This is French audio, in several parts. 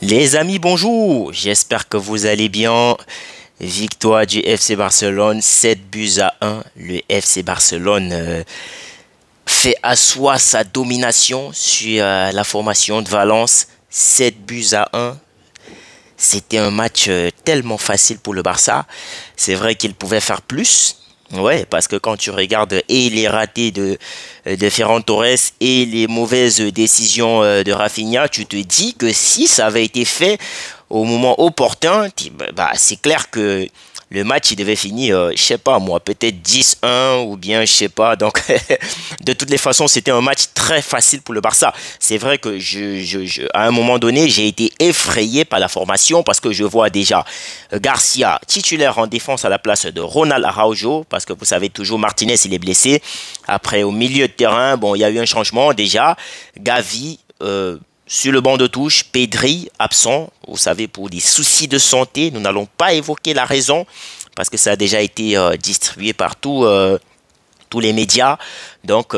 Les amis, bonjour. J'espère que vous allez bien. Victoire du FC Barcelone, 7 buts à 1. Le FC Barcelone fait asseoir sa domination sur la formation de Valence. 7 buts à 1. C'était un match tellement facile pour le Barça. C'est vrai qu'il pouvait faire plus. Ouais, parce que quand tu regardes et les ratés de Ferran Torres et les mauvaises décisions de Rafinha, tu te dis que si ça avait été fait au moment opportun, c'est clair que le match il devait finir, je sais pas moi, peut-être 10-1 ou bien je sais pas. Donc de toutes les façons, c'était un match très facile pour le Barça. C'est vrai que à un moment donné, j'ai été effrayé par la formation parce que je vois déjà Garcia titulaire en défense à la place de Ronald Araujo parce que vous savez toujours Martinez il est blessé. Après au milieu de terrain, bon il y a eu un changement déjà. Gavi sur le banc de touche, Pedri absent, vous savez, pour des soucis de santé. Nous n'allons pas évoquer la raison parce que ça a déjà été distribué par tous les médias. Donc,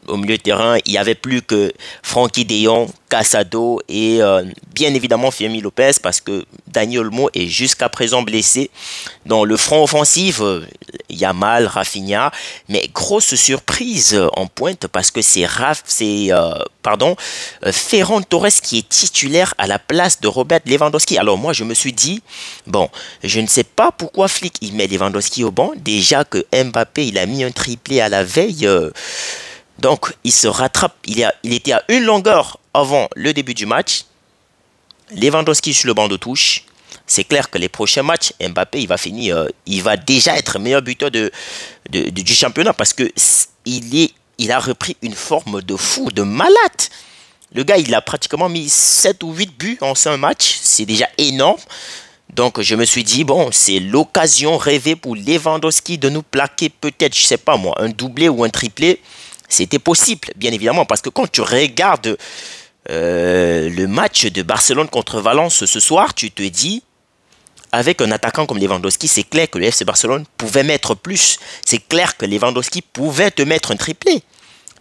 au milieu de terrain, il n'y avait plus que Frenkie de Jong, Casado et bien évidemment Fermin Lopez parce que Dani Olmo est jusqu'à présent blessé. Dans le front offensif, Yamal, Rafinha, mais grosse surprise en pointe parce que c'est Ferran Torres qui est titulaire à la place de Robert Lewandowski. Alors moi je me suis dit, bon, je ne sais pas pourquoi Flick il met Lewandowski au banc, déjà que Mbappé il a mis un triplé à la veille. Donc, il se rattrape. Il était à une longueur avant le début du match. Lewandowski sur le banc de touche. C'est clair que les prochains matchs, Mbappé, il va déjà être meilleur buteur du championnat parce que il a repris une forme de fou, de malade. Le gars, il a pratiquement mis 7 ou 8 buts en 5 matchs. C'est déjà énorme. Donc, je me suis dit, bon, c'est l'occasion rêvée pour Lewandowski de nous plaquer peut-être, je sais pas moi, un doublé ou un triplé. C'était possible, bien évidemment, parce que quand tu regardes le match de Barcelone contre Valence ce soir, tu te dis, avec un attaquant comme Lewandowski, c'est clair que le FC Barcelone pouvait mettre plus. C'est clair que Lewandowski pouvait te mettre un triplé.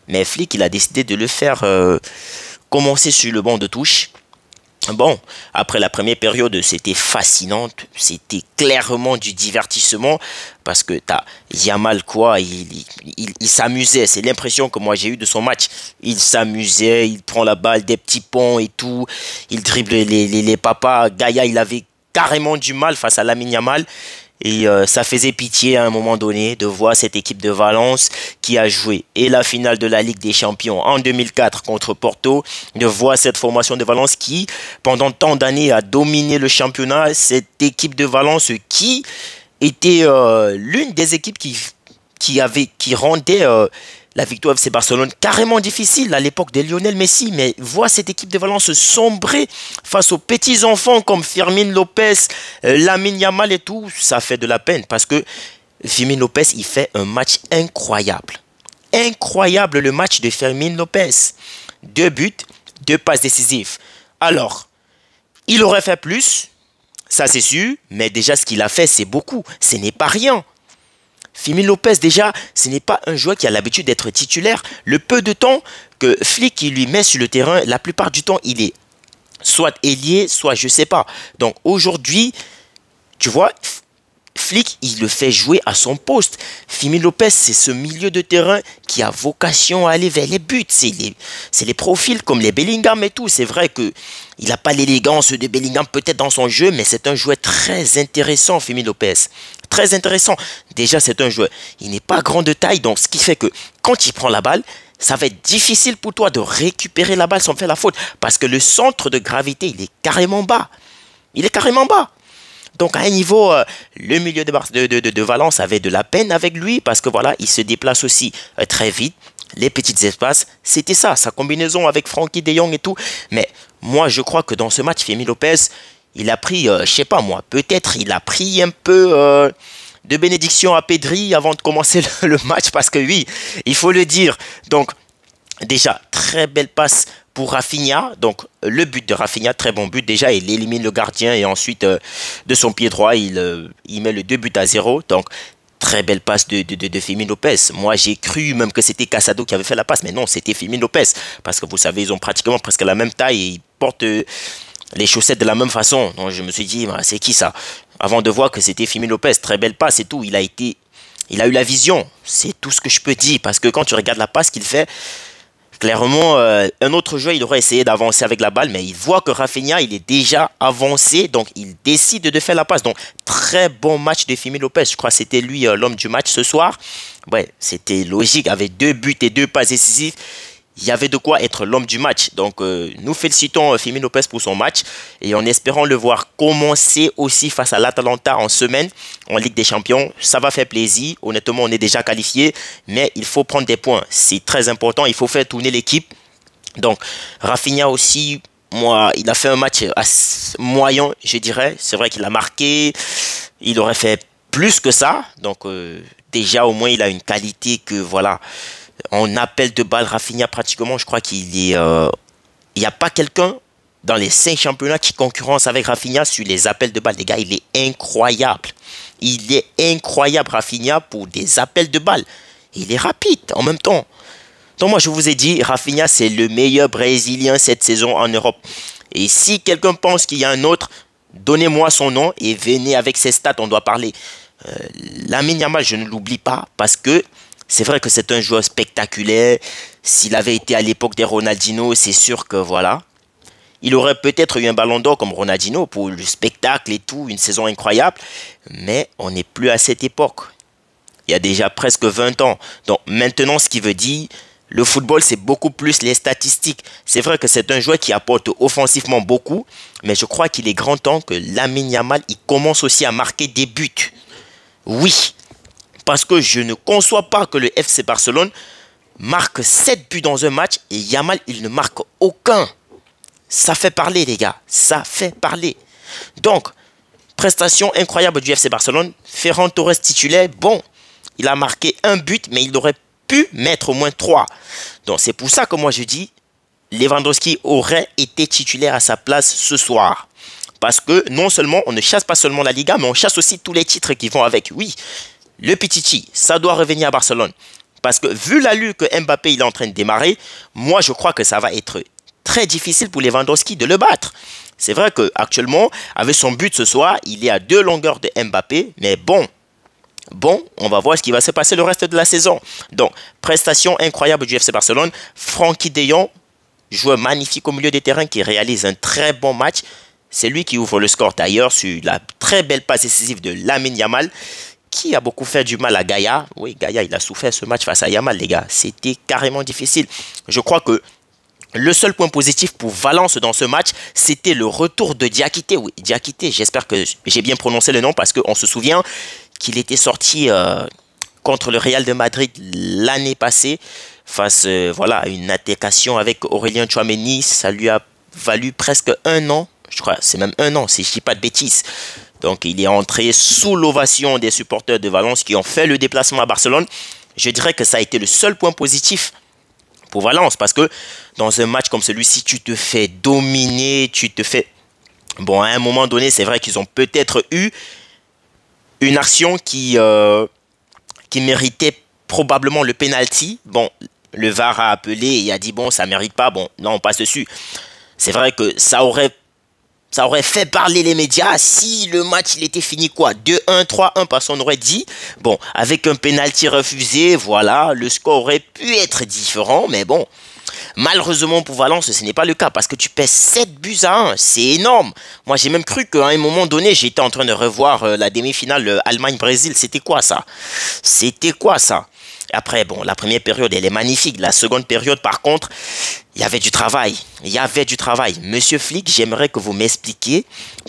Mais Flick, il a décidé de le faire commencer sur le banc de touche. Bon, après la première période, c'était fascinant, c'était clairement du divertissement parce que t'as Yamal quoi, il s'amusait, c'est l'impression que moi j'ai eu de son match. Il s'amusait, il prend la balle, des petits ponts et tout, il dribble les papas. Gaïa, il avait carrément du mal face à Lamine Yamal. Et ça faisait pitié à un moment donné de voir cette équipe de Valence qui a joué et la finale de la Ligue des Champions en 2004 contre Porto, de voir cette formation de Valence qui, pendant tant d'années, a dominé le championnat. Cette équipe de Valence qui était l'une des équipes qui rendait la victoire FC Barcelone carrément difficile à l'époque de Lionel Messi. Mais voir cette équipe de Valence sombrer face aux petits enfants comme Fermin Lopez, Lamine Yamal et tout, ça fait de la peine parce que Fermin Lopez il fait un match incroyable. Incroyable le match de Fermin Lopez. 2 buts, 2 passes décisives. Alors, il aurait fait plus, ça c'est sûr, mais déjà ce qu'il a fait c'est beaucoup, ce n'est pas rien. Fermin Lopez, déjà, ce n'est pas un joueur qui a l'habitude d'être titulaire. Le peu de temps que Flick lui met sur le terrain, la plupart du temps, il est soit ailier, soit je ne sais pas. Donc aujourd'hui, tu vois, Flick, il le fait jouer à son poste. Fermin Lopez, c'est ce milieu de terrain qui a vocation à aller vers les buts. C'est les profils comme les Bellingham et tout. C'est vrai qu'il n'a pas l'élégance de Bellingham peut-être dans son jeu, mais c'est un joueur très intéressant, Fermin Lopez. Très intéressant. Déjà, c'est un joueur. Il n'est pas grand de taille, donc ce qui fait que quand il prend la balle, ça va être difficile pour toi de récupérer la balle sans faire la faute. Parce que le centre de gravité, il est carrément bas. Il est carrément bas. Donc à un niveau, le milieu de Valence avait de la peine avec lui parce que voilà, il se déplace aussi très vite. Les petits espaces, c'était ça, sa combinaison avec Frenkie de Jong et tout. Mais moi, je crois que dans ce match, Fermin Lopez, il a pris, je sais pas moi, peut-être il a pris un peu de bénédiction à Pedri avant de commencer le match parce que oui, il faut le dire. Donc déjà, très belle passe pour Rafinha. Donc, le but de Rafinha, très bon but. Déjà, il élimine le gardien et ensuite, de son pied droit, il met le 2 buts à 0. Donc, très belle passe de Fermin Lopez. Moi, j'ai cru même que c'était Casado qui avait fait la passe. Mais non, c'était Fermin Lopez. Parce que vous savez, ils ont pratiquement presque la même taille et ils portent les chaussettes de la même façon. Donc je me suis dit, bah, c'est qui ça? Avant de voir que c'était Firmino Lopez, très belle passe et tout. Il a eu la vision. C'est tout ce que je peux dire. Parce que quand tu regardes la passe qu'il fait, clairement, un autre joueur, il aurait essayé d'avancer avec la balle, mais il voit que Rafinha, il est déjà avancé, donc il décide de faire la passe. Donc, très bon match de Firmino Lopez. Je crois que c'était lui l'homme du match ce soir. Ouais, c'était logique, avec 2 buts et 2 passes décisives. Il y avait de quoi être l'homme du match. Donc, nous félicitons Firmino Lopez pour son match et en espérant le voir commencer aussi face à l'Atalanta en semaine en Ligue des Champions. Ça va faire plaisir. Honnêtement, on est déjà qualifié, mais il faut prendre des points. C'est très important. Il faut faire tourner l'équipe. Donc, Rafinha aussi, moi, il a fait un match moyen, je dirais. C'est vrai qu'il a marqué. Il aurait fait plus que ça. Donc, déjà, au moins, il a une qualité que, voilà. En appel de balle, Rafinha, pratiquement, je crois qu'il est... il n'y a pas quelqu'un dans les 5 championnats qui concurrence avec Rafinha sur les appels de balle. Les gars, il est incroyable. Il est incroyable, Rafinha, pour des appels de balle. Il est rapide en même temps. Donc moi, je vous ai dit, Rafinha, c'est le meilleur Brésilien cette saison en Europe. Et si quelqu'un pense qu'il y a un autre, donnez-moi son nom et venez avec ses stats, on doit parler. Lamine Yamal, je ne l'oublie pas parce que c'est vrai que c'est un joueur spectaculaire. S'il avait été à l'époque des Ronaldinho, c'est sûr que voilà. Il aurait peut-être eu un ballon d'or comme Ronaldinho pour le spectacle et tout, une saison incroyable. Mais on n'est plus à cette époque. Il y a déjà presque 20 ans. Donc maintenant, ce qui veut dire, le football, c'est beaucoup plus les statistiques. C'est vrai que c'est un joueur qui apporte offensivement beaucoup. Mais je crois qu'il est grand temps que Lamine Yamal, il commence aussi à marquer des buts. Oui. Parce que je ne conçois pas que le FC Barcelone marque 7 buts dans un match et Yamal, il ne marque aucun. Ça fait parler, les gars. Ça fait parler. Donc, prestation incroyable du FC Barcelone. Ferran Torres titulaire, bon, il a marqué un but, mais il aurait pu mettre au moins 3. Donc, c'est pour ça que moi, je dis, Lewandowski aurait été titulaire à sa place ce soir. Parce que non seulement, on ne chasse pas seulement la Liga, mais on chasse aussi tous les titres qui vont avec. Oui. Le Pichichi, ça doit revenir à Barcelone. Parce que vu l'allure que Mbappé il est en train de démarrer, moi je crois que ça va être très difficile pour Lewandowski de le battre. C'est vrai qu'actuellement, avec son but ce soir, il est à 2 longueurs de Mbappé. Mais bon, on va voir ce qui va se passer le reste de la saison. Donc, prestation incroyable du FC Barcelone. Frenkie de Jong, joueur magnifique au milieu des terrains qui réalise un très bon match. C'est lui qui ouvre le score d'ailleurs sur la très belle passe décisive de Lamine Yamal, qui a beaucoup fait du mal à Gaïa. Oui, Gaïa, il a souffert ce match face à Yamal, les gars. C'était carrément difficile. Je crois que le seul point positif pour Valence dans ce match, c'était le retour de Diakité. Oui, Diakité, j'espère que j'ai bien prononcé le nom parce qu'on se souvient qu'il était sorti contre le Real de Madrid l'année passée face voilà, à une altercation avec Aurélien Tchouaméni. Ça lui a valu presque 1 an. Je crois c'est même 1 an, si je ne dis pas de bêtises. Donc, il est entré sous l'ovation des supporters de Valence qui ont fait le déplacement à Barcelone. Je dirais que ça a été le seul point positif pour Valence. Parce que dans un match comme celui-ci, tu te fais dominer, tu te fais... Bon, à un moment donné, c'est vrai qu'ils ont peut-être eu une action qui méritait probablement le penalty. Bon, le VAR a appelé et a dit, bon, ça ne mérite pas. Bon, non, on passe dessus. C'est vrai que ça aurait fait parler les médias si le match il était fini quoi 2-1, 3-1 parce qu'on aurait dit bon avec un penalty refusé voilà le score aurait pu être différent mais bon malheureusement pour Valence ce n'est pas le cas parce que tu pèses 7 buts à 1 c'est énorme. Moi j'ai même cru qu'à un moment donné j'étais en train de revoir la demi-finale Allemagne-Brésil. C'était quoi ça? Après, bon, la première période, elle est magnifique. La seconde période, par contre, il y avait du travail. Monsieur Flick, j'aimerais que vous m'expliquiez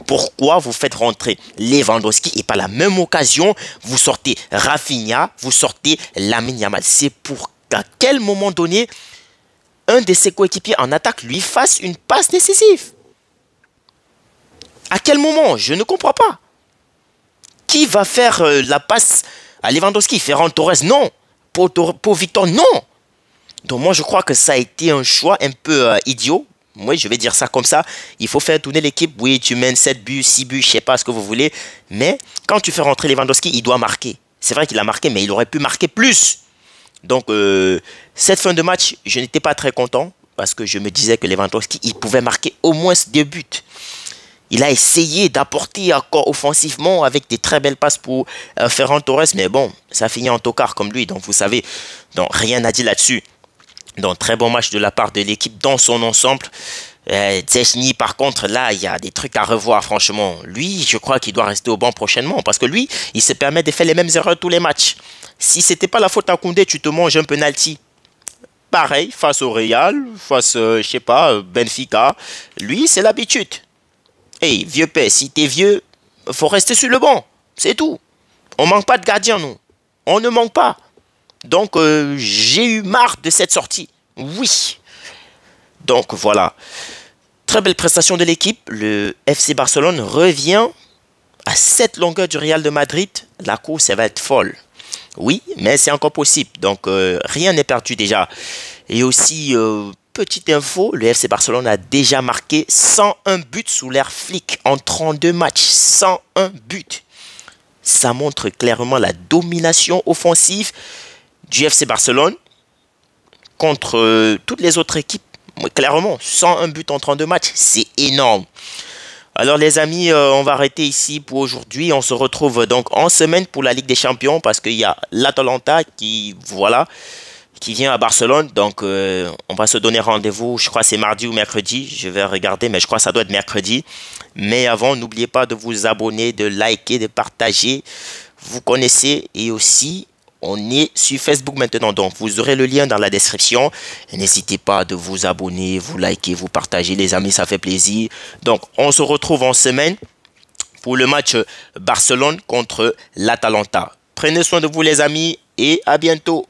pourquoi vous faites rentrer Lewandowski et par la même occasion, vous sortez Rafinha, vous sortez Lamine Yamal. C'est pour qu'à quel moment donné, un de ses coéquipiers en attaque lui fasse une passe décisive. À quel moment? Je ne comprends pas. Qui va faire la passe à Lewandowski? Ferran Torres? Non. Pour Victor, non. Donc moi je crois que ça a été un choix un peu idiot. Moi je vais dire ça comme ça. Il faut faire tourner l'équipe. Oui, tu mènes 7 buts, 6 buts, je sais pas ce que vous voulez. Mais quand tu fais rentrer Lewandowski, il doit marquer. C'est vrai qu'il a marqué, mais il aurait pu marquer plus. Donc cette fin de match, je n'étais pas très content. parce que je me disais que Lewandowski, il pouvait marquer au moins 2 buts. Il a essayé d'apporter encore offensivement avec des très belles passes pour Ferran Torres, mais bon, ça finit en tocard comme lui, donc vous savez, donc rien à dire là-dessus. Donc très bon match de la part de l'équipe dans son ensemble. Szczęsny, par contre, là, il y a des trucs à revoir, franchement. Lui, je crois qu'il doit rester au banc prochainement, parce que lui, il se permet de faire les mêmes erreurs tous les matchs. Si c'était pas la faute à Koundé, tu te manges un penalty. Pareil, face au Real, face, je sais pas, Benfica. Lui, c'est l'habitude. Hey, vieux père, si t'es vieux, faut rester sur le banc. C'est tout. On manque pas de gardien, nous. On ne manque pas. Donc, j'ai eu marre de cette sortie. Oui. Donc, voilà. Très belle prestation de l'équipe. Le FC Barcelone revient à cette longueur du Real de Madrid. La course, elle va être folle. Oui, mais c'est encore possible. Donc, rien n'est perdu déjà. Et aussi, petite info, le FC Barcelone a déjà marqué 101 buts sous l'ère Flick en 32 matchs. 101 buts. Ça montre clairement la domination offensive du FC Barcelone contre toutes les autres équipes. Clairement, 101 buts en 32 matchs, c'est énorme. Alors les amis, on va arrêter ici pour aujourd'hui. On se retrouve donc en semaine pour la Ligue des Champions parce qu'il y a l'Atalanta qui, voilà, qui vient à Barcelone. Donc on va se donner rendez-vous, je crois que c'est mardi ou mercredi. Je vais regarder, mais je crois que ça doit être mercredi. Mais avant, n'oubliez pas de vous abonner, de liker, de partager. Vous connaissez et aussi... On est sur Facebook maintenant, donc vous aurez le lien dans la description. N'hésitez pas de vous abonner, vous liker, vous partager les amis, ça fait plaisir. Donc on se retrouve en semaine pour le match Barcelone contre l'Atalanta. Prenez soin de vous les amis et à bientôt.